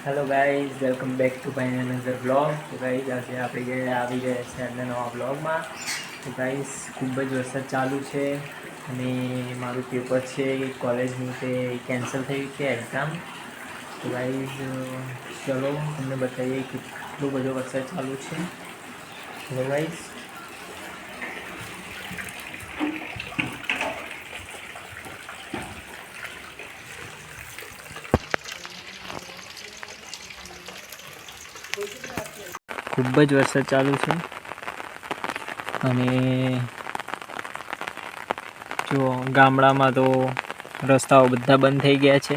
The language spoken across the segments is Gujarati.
Hello guys, welcome back to my another blog. तो गाइस આજે આપણે આવી ગયા છે આજના નવા બ્લોગમાં। તો ગાइस ખૂબ જ વરસાદ ચાલુ છે અને મારું પેપર છે કોલેજનું તે કેન્સલ થઈ ગયું છે એક્ઝામ। તો ગાइस ચલો તમને બતાવીએ કેટલો બધો વરસાદ ચાલુ છે। તો ગાइस ખૂબ જ વરસાદ ચાલુ છે અને જો ગામડામાં તો રસ્તાઓ બધા બંધ થઈ ગયા છે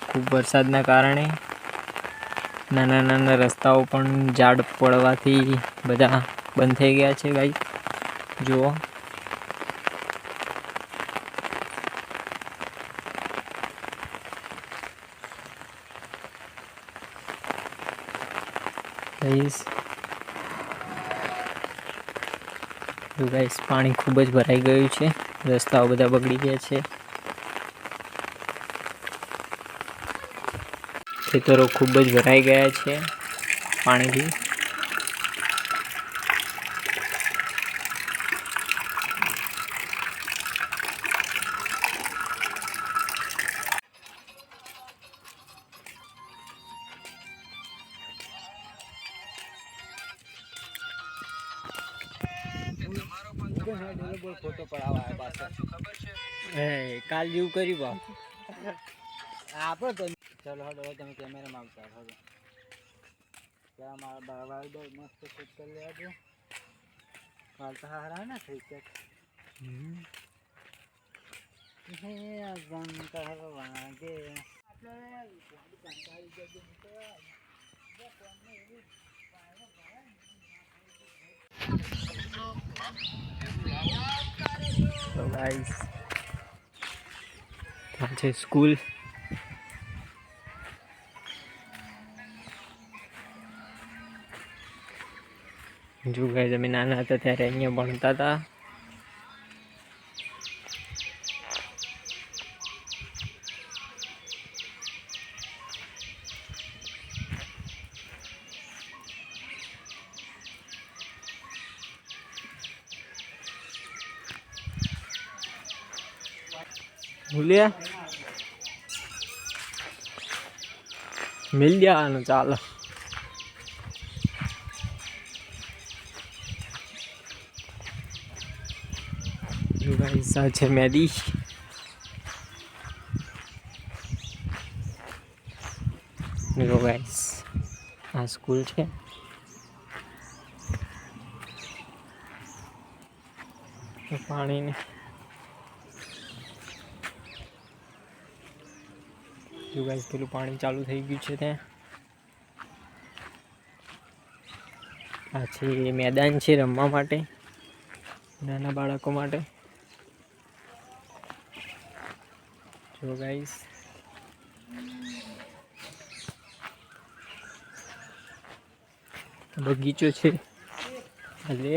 ખૂબ વરસાદના કારણે। નાના નાના રસ્તાઓ પણ ઝાડ પડવાથી બધા બંધ થઈ ગયા છે ગાઈસ જુઓ। ગાઈસ જો ગાઈસ પાણી ખૂબ જ ભરાઈ ગયું છે, રસ્તાઓ બધા બગડી ગયા છે, ખેતરો ખૂબ જ ભરાઈ ગયા છે પાણીથી। ફોટો પડાવવા પાછળ કાલ જેવું કર્યું બા આપો તો ચાલો હડો તમે કેમેરામાં આવતા હડો ત્યાં મારા બાબા મસ્ત શૂટ કરી લેજો કાલ તો હારા ને ક્રિકેટ હે ઘંટા વાગે તો ગાઈસ આ છે સ્કૂલ। જો ગાઈસ અમે નાના હતા ત્યારે અહીંયા ભણતા હતા। ભૂલ્યા મિલ જવાનું ચાલો। જો ગાઈસ આ છે મેદી જો ગાઈસ આ સ્કૂલ છે। પાણીને જો ગાઈસ પેલું પાણી ચાલુ થઈ ગયું છે ત્યાં। આ છે મેદાન છે રમવા માટે નાના બાળકો માટે। જો ગાઈસ બગીચો છે લે